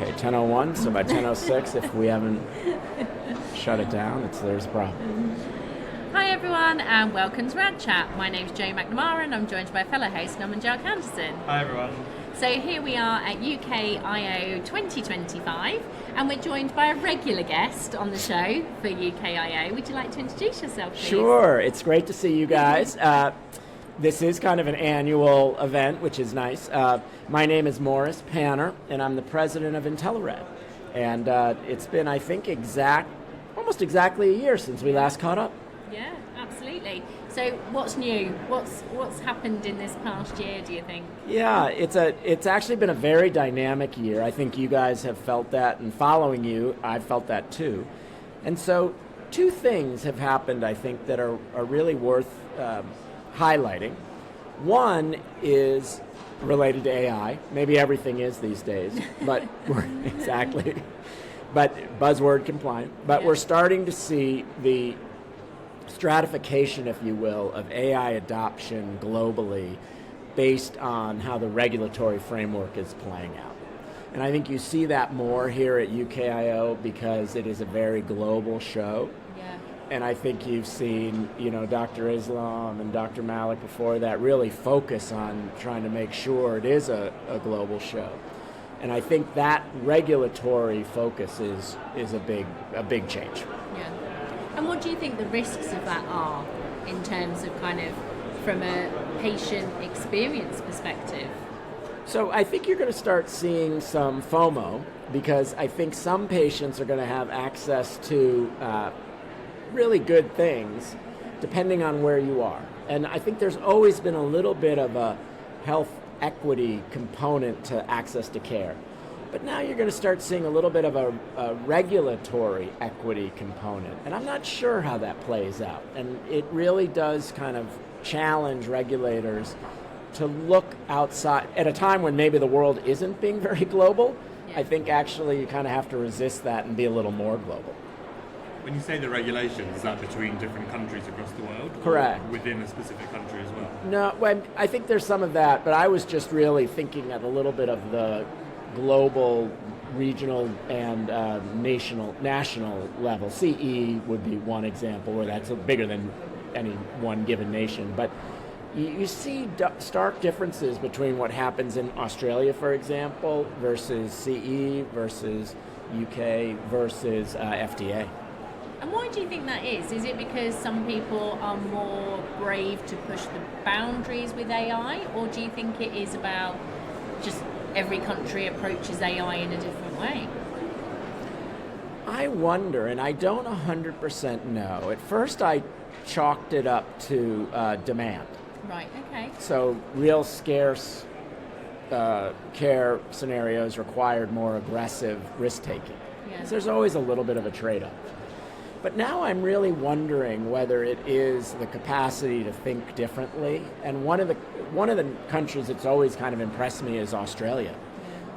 Okay, 10:01, so by 10:06, if we haven't shut it down, there's a problem. Hi everyone, and welcome to Rad Chat. My name's Jo McNamara, and I'm joined by fellow host Norman Jark Anderson. Hi everyone. So here we are at UKIO 2025, and we're joined by a regular guest on the show for UKIO. Would you like to introduce yourself, please? Sure, it's great to see you guys. This is kind of an annual event, which is nice. My name is Morris Panner, and I'm the president of Intelerad. And it's been, I think, almost exactly a year since we last caught up. Yeah, absolutely. So what's new? What's happened in this past year, do you think? Yeah, it's actually been a very dynamic year. I think you guys have felt that, and following you, I've felt that too. And so two things have happened, I think, that are really worth highlighting. One is related to AI. Maybe everything is these days, but exactly. But buzzword compliant. But we're starting to see the stratification, if you will, of AI adoption globally based on how the regulatory framework is playing out. And I think you see that more here at UKIO because it is a very global show. Yeah. And I think you've seen, Dr. Islam and Dr. Malik before that really focus on trying to make sure it is a global show. And I think that regulatory focus is a big change. Yeah. And what do you think the risks of that are in terms of kind of from a patient experience perspective? So I think you're going to start seeing some FOMO because I think some patients are going to have access to really good things depending on where you are. And I think there's always been a little bit of a health equity component to access to care. But now you're going to start seeing a little bit of a regulatory equity component. And I'm not sure how that plays out. And it really does kind of challenge regulators to look outside at a time when maybe the world isn't being very global. Yeah. I think actually you kind of have to resist that and be a little more global. When you say the regulations, is that between different countries across the world? Correct. Or within a specific country as well? No, well, I think there's some of that, but I was just really thinking at a little bit of the global, regional, and national level. CE would be one example where that's bigger than any one given nation. But you see stark differences between what happens in Australia, for example, versus CE, versus UK, versus FDA. And why do you think that is? Is it because some people are more brave to push the boundaries with AI, or do you think it is about just every country approaches AI in a different way? I wonder, and I don't 100% know. At first I chalked it up to demand. Right, okay. So real scarce care scenarios required more aggressive risk-taking. Yeah. So there's always a little bit of a trade-off. But now I'm really wondering whether it is the capacity to think differently. And one of the countries that's always kind of impressed me is Australia.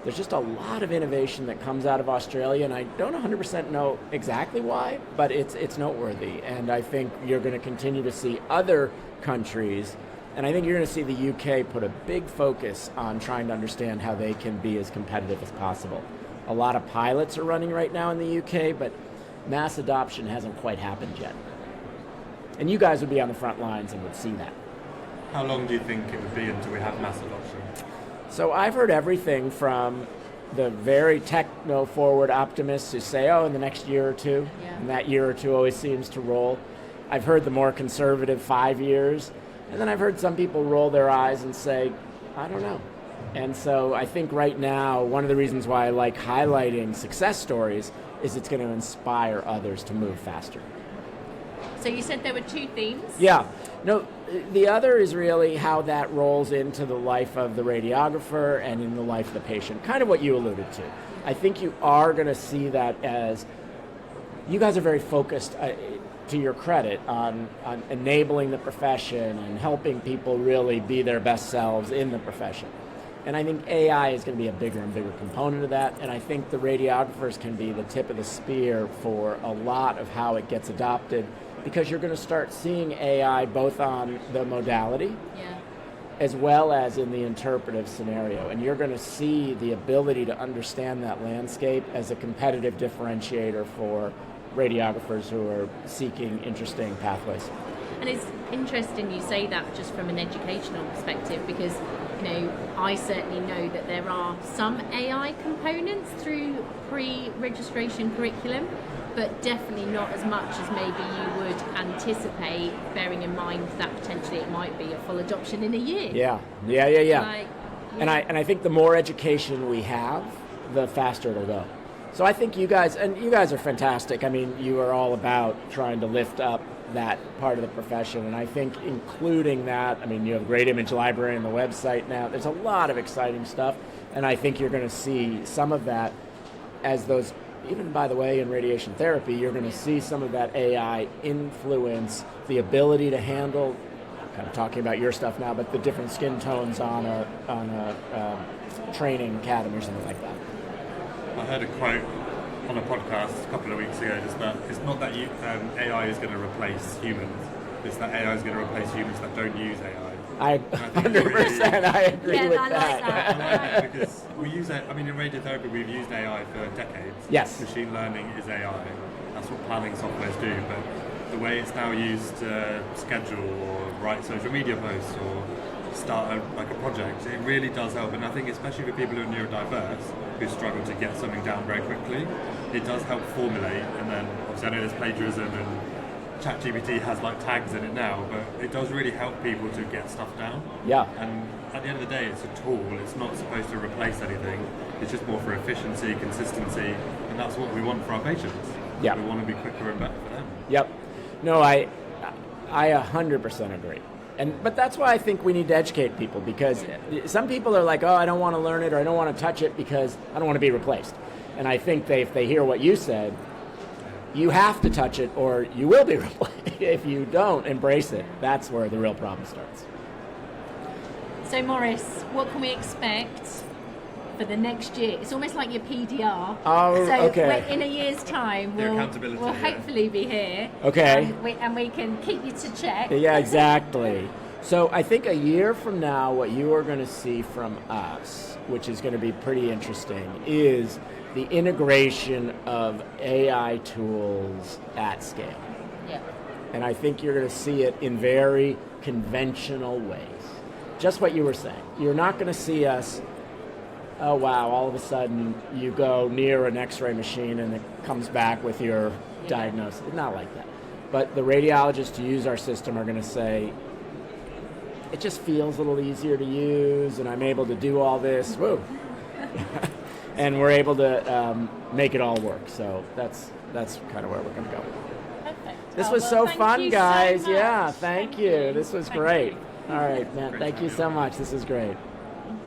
There's just a lot of innovation that comes out of Australia, and I don't 100% know exactly why, but it's noteworthy. And I think you're going to continue to see other countries, and I think you're going to see the UK put a big focus on trying to understand how they can be as competitive as possible. A lot of pilots are running right now in the UK, but mass adoption hasn't quite happened yet. And you guys would be on the front lines and would see that. How long do you think it would be until we have mass adoption? So I've heard everything from the very techno-forward optimists who say, in the next year or two, and that year or two always seems to roll. I've heard the more conservative 5 years, and then I've heard some people roll their eyes and say, I don't know. And so I think right now, one of the reasons why I like highlighting success stories is it's going to inspire others to move faster. So you said there were two themes? Yeah. No, the other is really how that rolls into the life of the radiographer and in the life of the patient, kind of what you alluded to. I think you are going to see that as, you guys are very focused, to your credit, on enabling the profession and helping people really be their best selves in the profession. And I think AI is going to be a bigger and bigger component of that, and I think the radiographers can be the tip of the spear for a lot of how it gets adopted, because you're going to start seeing AI both on the modality as well as in the interpretive scenario. And you're going to see the ability to understand that landscape as a competitive differentiator for radiographers who are seeking interesting pathways. And it's interesting you say that just from an educational perspective, because I certainly know that there are some AI components through pre-registration curriculum, but definitely not as much as maybe you would anticipate, bearing in mind that potentially it might be a full adoption in a year. Yeah. Like, And I think the more education we have, the faster it'll go. So I think you guys are fantastic. I mean, you are all about trying to lift up that part of the profession, and I think including that, I mean, you have a great image library on the website now. There's a lot of exciting stuff, and I think you're going to see some of that as those, even by the way, in radiation therapy, you're going to see some of that AI influence the ability to handle, kind of talking about your stuff now, but the different skin tones on a training academy or something like that. I heard a quote on a podcast a couple of weeks ago, just that it's not that AI is going to replace humans, it's that AI is going to replace humans that don't use AI. I 100% I agree with I like that. I like it because we use it, I mean, in radiotherapy we've used AI for decades. Yes. Machine learning is AI. That's what planning softwares do, but the way it's now used to schedule or write social media posts or start a project, it really does help. And I think especially for people who are neurodiverse, who struggle to get something down very quickly, it does help formulate. And then obviously I know there's plagiarism and ChatGPT has like tags in it now, but it does really help people to get stuff down. Yeah. And at the end of the day, it's a tool. It's not supposed to replace anything. It's just more for efficiency, consistency, and that's what we want for our patients. Yeah. We want to be quicker and better for them. Yep. No, I 100% agree. But that's why I think we need to educate people, because some people are like, oh, I don't want to learn it, or I don't want to touch it because I don't want to be replaced. And I think if they hear what you said, you have to touch it or you will be replaced. If you don't embrace it, that's where the real problem starts. So Maurice, what can we expect for the next year? It's almost like your PDR. Oh, so okay. In a year's time, we'll hopefully be here. Okay. And we can keep you to check. Yeah, exactly. So I think a year from now, what you are going to see from us, which is going to be pretty interesting, is the integration of AI tools at scale. Yeah. And I think you're going to see it in very conventional ways. Just what you were saying. You're not going to see us, oh wow, all of a sudden you go near an x-ray machine and it comes back with your diagnosis. Not like that. But the radiologists who use our system are going to say, it just feels a little easier to use and I'm able to do all this. Woo. And we're able to make it all work. So that's kind of where we're going to go. Perfect. This was so fun, guys. So yeah, thank you. This was great. All right, man. Thank you so much. This is great.